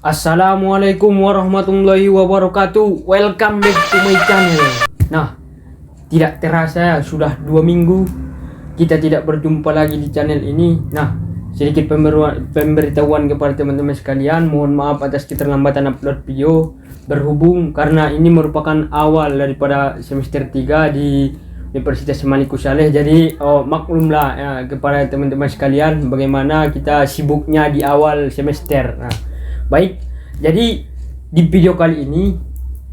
Assalamualaikum warahmatullahi wabarakatuh. Welcome back to my channel. Nah, tidak terasa sudah 2 minggu kita tidak berjumpa lagi di channel ini. Nah, sedikit pemberitahuan kepada teman-teman sekalian. Mohon maaf atas keterlambatan upload video, berhubung karena ini merupakan awal daripada semester 3 di Universitas Maliku Saleh. Jadi maklumlah ya, kepada teman-teman sekalian bagaimana kita sibuknya di awal semester. Nah, baik, jadi di video kali ini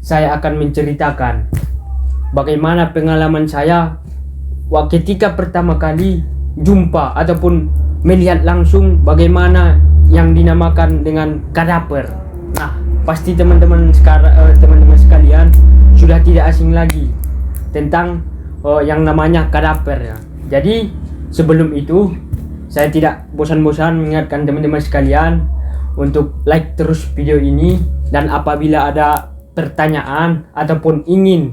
saya akan menceritakan bagaimana pengalaman saya ketika pertama kali jumpa ataupun melihat langsung bagaimana yang dinamakan dengan kadaper. Nah, pasti teman-teman sekalian sudah tidak asing lagi tentang yang namanya kadaper ya. Jadi sebelum itu saya tidak bosan-bosan mengingatkan teman-teman sekalian untuk like terus video ini, dan apabila ada pertanyaan ataupun ingin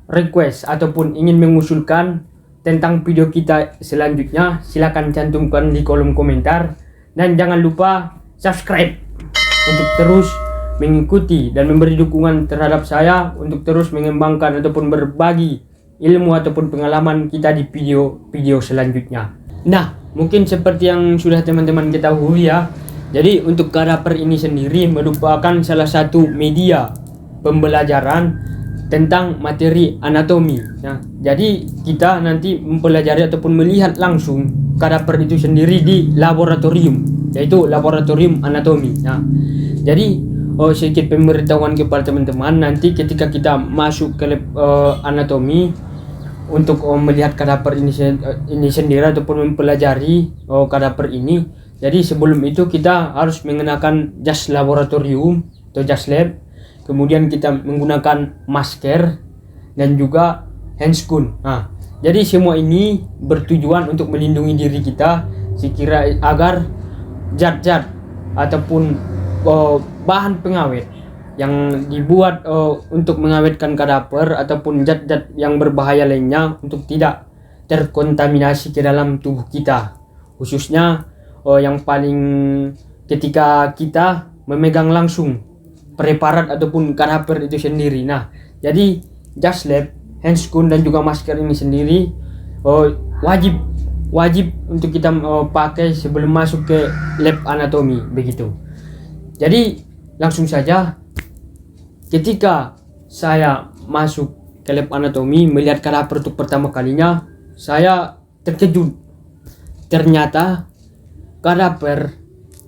request ataupun ingin mengusulkan tentang video kita selanjutnya, silakan cantumkan di kolom komentar, dan jangan lupa subscribe untuk terus mengikuti dan memberi dukungan terhadap saya untuk terus mengembangkan ataupun berbagi ilmu ataupun pengalaman kita di video-video selanjutnya. Nah, mungkin seperti yang sudah teman-teman ketahui ya, jadi untuk kadaper ini sendiri merupakan salah satu media pembelajaran tentang materi anatomi. Nah, jadi kita nanti mempelajari ataupun melihat langsung kadaper itu sendiri di laboratorium, yaitu laboratorium anatomi. Nah, jadi sedikit pemberitahuan kepada teman-teman, nanti ketika kita masuk ke lab anatomi untuk melihat kadaper ini sendiri ataupun mempelajari kadaper ini. Jadi sebelum itu kita harus mengenakan jas laboratorium atau jas lab, kemudian kita menggunakan masker dan juga handscoon. Nah, jadi semua ini bertujuan untuk melindungi diri kita sekira agar zat-zat ataupun bahan pengawet yang dibuat untuk mengawetkan kadaper ataupun zat-zat yang berbahaya lainnya untuk tidak terkontaminasi ke dalam tubuh kita, khususnya yang paling ketika kita memegang langsung preparat ataupun kadaper itu sendiri. Nah, jadi jas lab, handscoon dan juga masker ini sendiri wajib untuk kita pakai sebelum masuk ke lab anatomi begitu. Jadi langsung saja, ketika saya masuk ke lab anatomi melihat kadaper untuk pertama kalinya, saya terkejut. Ternyata kadaper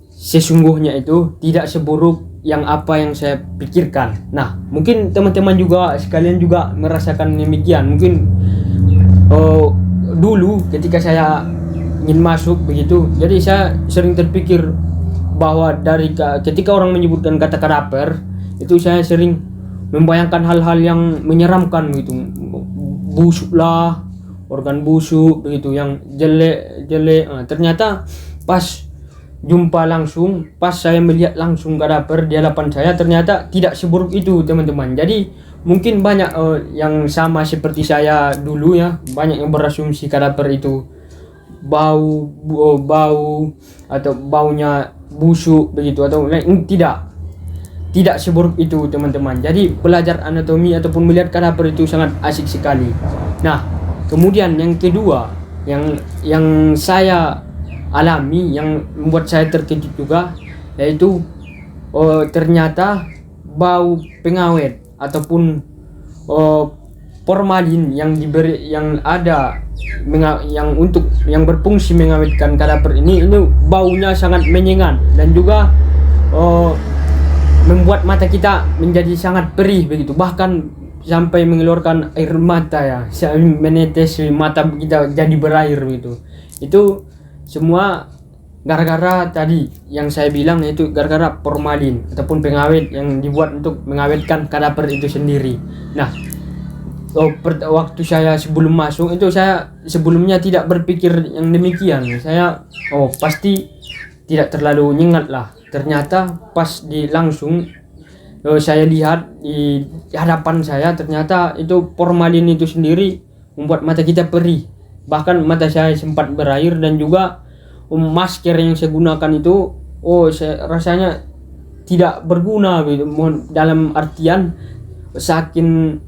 sesungguhnya itu tidak seburuk yang apa yang saya pikirkan. Nah, mungkin teman-teman juga sekalian juga merasakan demikian. Mungkin dulu ketika saya ingin masuk begitu, jadi saya sering terpikir bahwa ketika orang menyebutkan kata kadaper itu saya sering membayangkan hal-hal yang menyeramkan begitu, busuk lah, organ busuk begitu yang jelek. Ternyata pas jumpa langsung, pas saya melihat langsung kadaper di hadapan saya, ternyata tidak seburuk itu teman-teman. Jadi mungkin banyak yang sama seperti saya dulu ya, banyak yang berasumsi kadaper itu bau atau baunya busuk begitu, atau tidak seburuk itu teman-teman. Jadi belajar anatomi ataupun melihat kadaper itu sangat asik sekali. Nah, kemudian yang kedua yang saya alami yang membuat saya terkejut juga, yaitu ternyata bau pengawet ataupun formalin yang berfungsi mengawetkan kadaper ini baunya sangat menyengat dan juga membuat mata kita menjadi sangat perih begitu, bahkan sampai mengeluarkan air mata ya, menetes mata kita jadi berair begitu. Itu semua gara-gara tadi yang saya bilang, yaitu gara-gara formalin ataupun pengawet yang dibuat untuk mengawetkan kadaper itu sendiri. Nah, waktu saya sebelum masuk itu, saya sebelumnya tidak berpikir yang demikian. Saya pasti tidak terlalu nyengat lah. Ternyata pas langsung saya lihat di hadapan saya, ternyata itu formalin itu sendiri membuat mata kita perih, bahkan mata saya sempat berair. Dan juga masker yang saya gunakan itu rasanya tidak berguna gitu. Dalam artian saking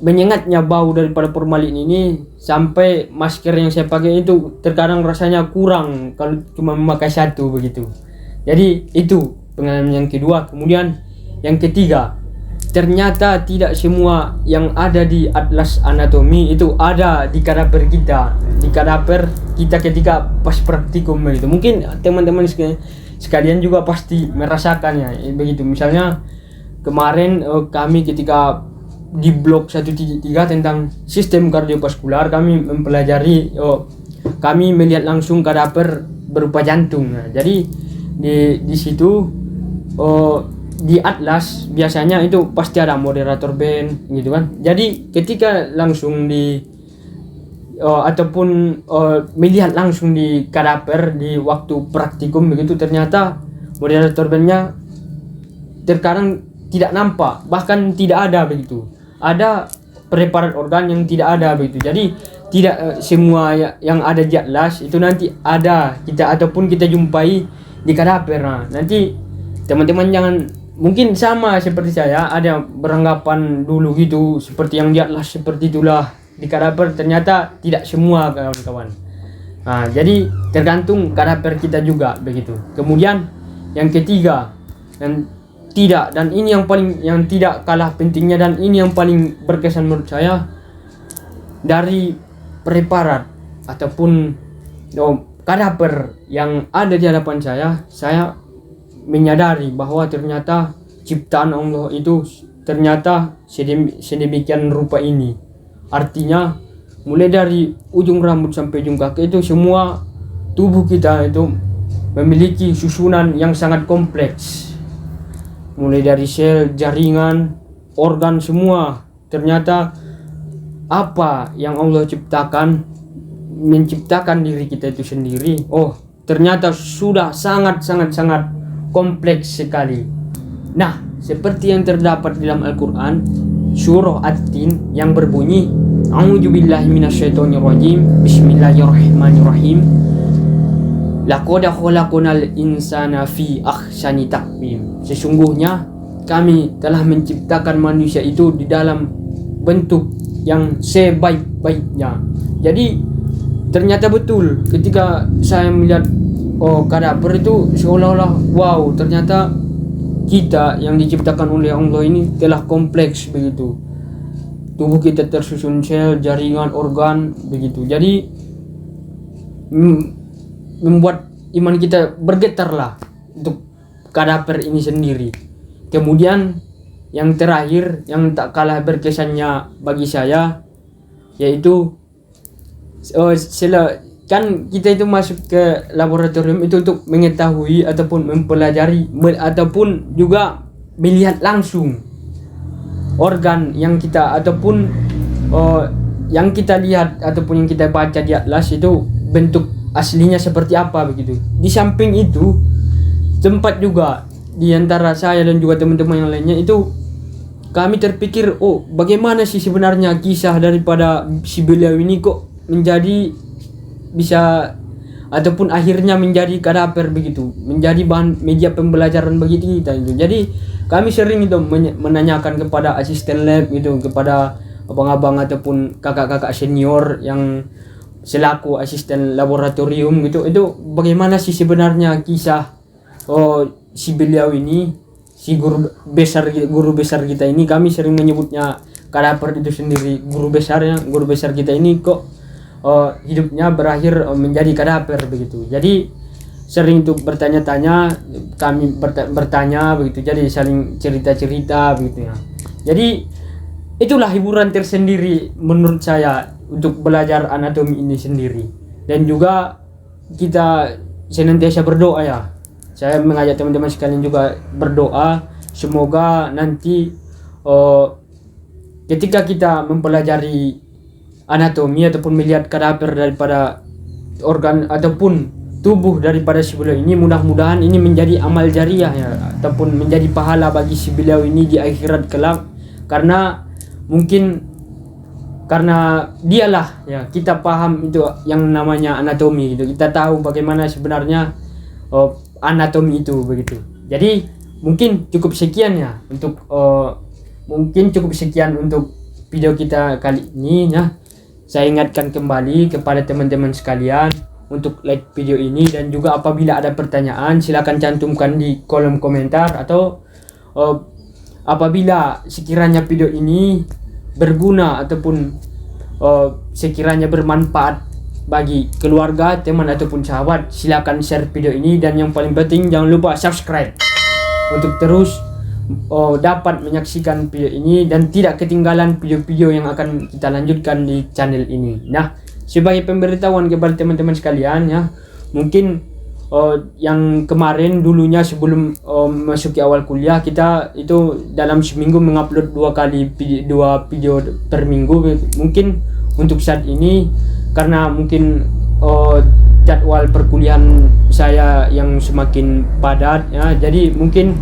menyengatnya bau daripada formalin ini sampai masker yang saya pakai itu terkadang rasanya kurang kalau cuma memakai satu begitu. Jadi itu pengalaman yang kedua. Kemudian yang ketiga, ternyata tidak semua yang ada di atlas anatomi itu ada di kadaver kita. Di kadaver kita ketika pas praktikum begitu. Mungkin teman-teman sekalian juga pasti merasakannya begitu. Misalnya kemarin kami ketika di blok 1.3 tentang sistem kardiovaskular, kami mempelajari kami melihat langsung kadaver berupa jantung. Nah, jadi di situ di atlas biasanya itu pasti ada moderator band gitu kan. Jadi ketika langsung ataupun melihat langsung di kadaver di waktu praktikum begitu, ternyata moderator bandnya terkadang tidak nampak, bahkan tidak ada begitu. Ada preparat organ yang tidak ada begitu. Jadi tidak semua yang ada di atlas itu nanti ada kita ataupun kita jumpai di kadaver. Nah, nanti teman-teman jangan mungkin sama seperti saya ada beranggapan dulu gitu seperti yang di atlas seperti itulah di kadaver, ternyata tidak semua kawan-kawan. Nah, jadi tergantung kadaver kita juga begitu. Kemudian yang ketiga dan ini yang tidak kalah pentingnya dan ini yang paling berkesan menurut saya, dari preparat ataupun kadaver yang ada di hadapan saya menyadari bahwa ternyata ciptaan Allah itu ternyata sedemikian rupa ini. Artinya mulai dari ujung rambut sampai ujung kaki itu semua tubuh kita itu memiliki susunan yang sangat kompleks. Mulai dari sel, jaringan, organ semua. Ternyata apa yang Allah menciptakan diri kita itu sendiri, ternyata sudah sangat kompleks sekali. Nah, seperti yang terdapat dalam Al-Quran surah At-Tin yang berbunyi A'udzubillahi minasyaitonirrajim, Bismillahirrahmanirrahim, laqad khalaqnal insana fi ahsani taqwim. Sesungguhnya kami telah menciptakan manusia itu di dalam bentuk yang sebaik-baiknya. Jadi ternyata betul ketika saya melihat kadaver itu seolah-olah wow, ternyata kita yang diciptakan oleh Allah ini telah kompleks begitu. Tubuh kita tersusun sel, jaringan, organ begitu. Jadi membuat iman kita bergetarlah untuk kadaver ini sendiri. Kemudian yang terakhir yang tak kalah berkesannya bagi saya yaitu kan kita itu masuk ke laboratorium itu untuk mengetahui ataupun mempelajari ataupun juga melihat langsung organ yang kita ataupun yang kita lihat ataupun yang kita baca di atlas itu bentuk aslinya seperti apa begitu. Di samping itu sempat juga di antara saya dan juga teman-teman yang lainnya itu kami terpikir, bagaimana sih sebenarnya kisah daripada si beliau ini kok menjadi bisa ataupun akhirnya menjadi kadaver begitu, menjadi bahan media pembelajaran bagi kita itu. Jadi kami sering itu menanyakan kepada asisten lab gitu, kepada abang-abang ataupun kakak-kakak senior yang selaku asisten laboratorium gitu, itu bagaimana sih sebenarnya kisah si beliau ini, si guru besar kita ini. Kami sering menyebutnya kadaver itu sendiri, guru besar kita ini kok hidupnya berakhir menjadi kadaver begitu. Jadi sering untuk bertanya-tanya, kami bertanya begitu, jadi saling cerita-cerita begitu ya. Jadi itulah hiburan tersendiri menurut saya untuk belajar anatomi ini sendiri. Dan juga kita senantiasa berdoa ya. Saya mengajak teman-teman sekalian juga berdoa semoga nanti ketika kita mempelajari anatomi ataupun melihat kadaver daripada organ ataupun tubuh daripada si beliau ini, mudah-mudahan ini menjadi amal jariah ya, ataupun menjadi pahala bagi si beliau ini di akhirat kelak, karena mungkin karena dialah ya kita paham itu yang namanya anatomi gitu, kita tahu bagaimana sebenarnya anatomi itu begitu. Jadi mungkin cukup sekian ya untuk video kita kali ini ya. Saya ingatkan kembali kepada teman-teman sekalian untuk like video ini, dan juga apabila ada pertanyaan silakan cantumkan di kolom komentar, atau apabila sekiranya video ini berguna ataupun sekiranya bermanfaat bagi keluarga, teman ataupun sahabat, silakan share video ini. Dan yang paling penting jangan lupa subscribe untuk terus dapat menyaksikan video ini dan tidak ketinggalan video-video yang akan kita lanjutkan di channel ini. Nah, sebagai pemberitahuan kepada teman-teman sekalian ya, mungkin yang kemarin dulunya sebelum masuki awal kuliah, kita itu dalam seminggu mengupload 2 video per minggu. Mungkin untuk saat ini karena mungkin jadwal perkuliahan saya yang semakin padat ya, jadi mungkin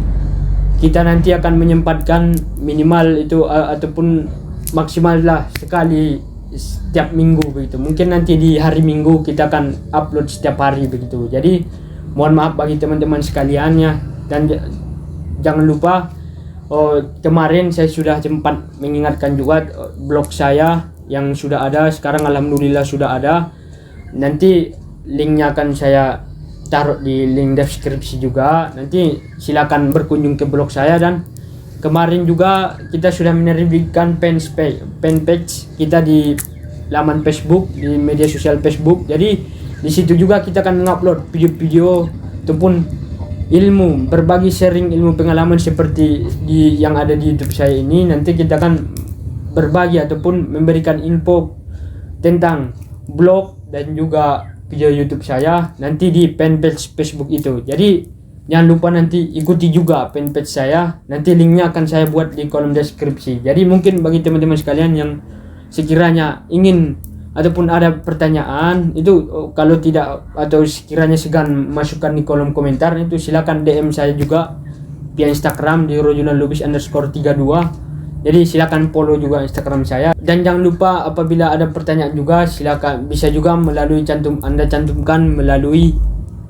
kita nanti akan menyempatkan minimal itu ataupun maksimal lah sekali setiap minggu begitu. Mungkin nanti di hari Minggu kita akan upload setiap hari begitu. Jadi mohon maaf bagi teman-teman sekalian ya, dan jangan lupa kemarin saya sudah sempat mengingatkan juga blog saya yang sudah ada sekarang, alhamdulillah sudah ada. Nanti linknya akan saya taruh di link deskripsi juga. Nanti silakan berkunjung ke blog saya. Dan kemarin juga kita sudah menerbitkan fanpage kita di laman Facebook, di media sosial Facebook. Jadi di situ juga kita akan mengupload video-video ataupun ilmu, berbagi sharing ilmu pengalaman seperti yang ada di YouTube saya ini. Nanti kita akan berbagi ataupun memberikan info tentang blog dan juga video YouTube saya nanti di fanpage Facebook itu. Jadi jangan lupa nanti ikuti juga fanpage saya. Nanti linknya akan saya buat di kolom deskripsi. Jadi mungkin bagi teman-teman sekalian yang sekiranya ingin ataupun ada pertanyaan itu, kalau tidak atau sekiranya segan masukkan di kolom komentar, itu silakan DM saya juga via Instagram di rojulanlubis_32. Jadi silakan follow juga Instagram saya. Dan jangan lupa apabila ada pertanyaan juga silakan bisa juga melalui Anda cantumkan melalui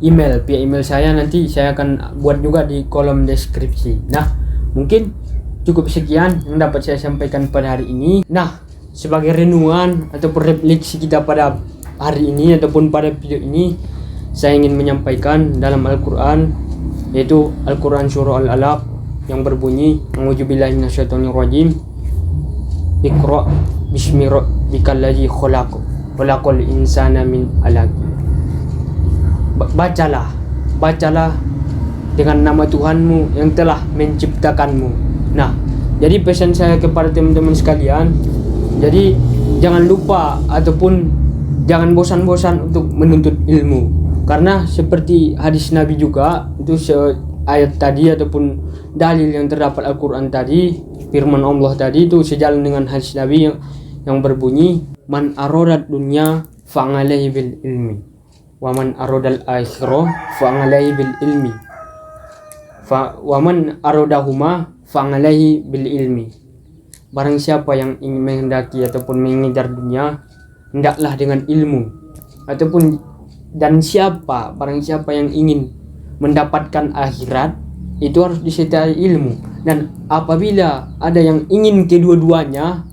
email, via email saya. Nanti saya akan buat juga di kolom deskripsi. Nah, mungkin cukup sekian yang dapat saya sampaikan pada hari ini. Nah, sebagai renungan ataupun refleksi kita pada hari ini ataupun pada video ini, saya ingin menyampaikan dalam Al-Quran, yaitu Al-Quran surah Al-Alaq yang berbunyi, a'udzubillahi minasyaitonirrajim, Iqra bismi rabbikal ladzi khalaq, khalaqal insana min 'alaq. Bacalah dengan nama Tuhanmu yang telah menciptakanmu. Nah, jadi pesan saya kepada teman-teman sekalian, jadi jangan lupa ataupun jangan bosan-bosan untuk menuntut ilmu, karena seperti hadis Nabi juga itu ayat tadi ataupun dalil yang terdapat Al-Quran tadi, firman Allah tadi itu sejalan dengan hadis Nabi yang berbunyi, man arodat dunya fa'alaihi bil ilmi wa man arodal akhirah fa'alaihi bil ilmi wa man arodahuma fa'alaihi bil ilmi. Barang siapa yang ingin menghendaki ataupun mengejar dunia, hendaklah dengan ilmu, ataupun barang siapa yang ingin mendapatkan akhirat, itu harus disertai ilmu. Dan apabila ada yang ingin kedua-duanya,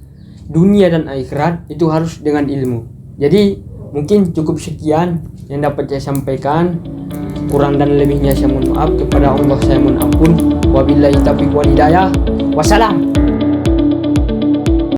dunia dan akhirat, itu harus dengan ilmu. Jadi mungkin cukup sekian yang dapat saya sampaikan. Kurang dan lebihnya saya mohon maaf. Kepada Allah saya mohon ampun. Wabillahi taufiq wal hidayah. Wassalam.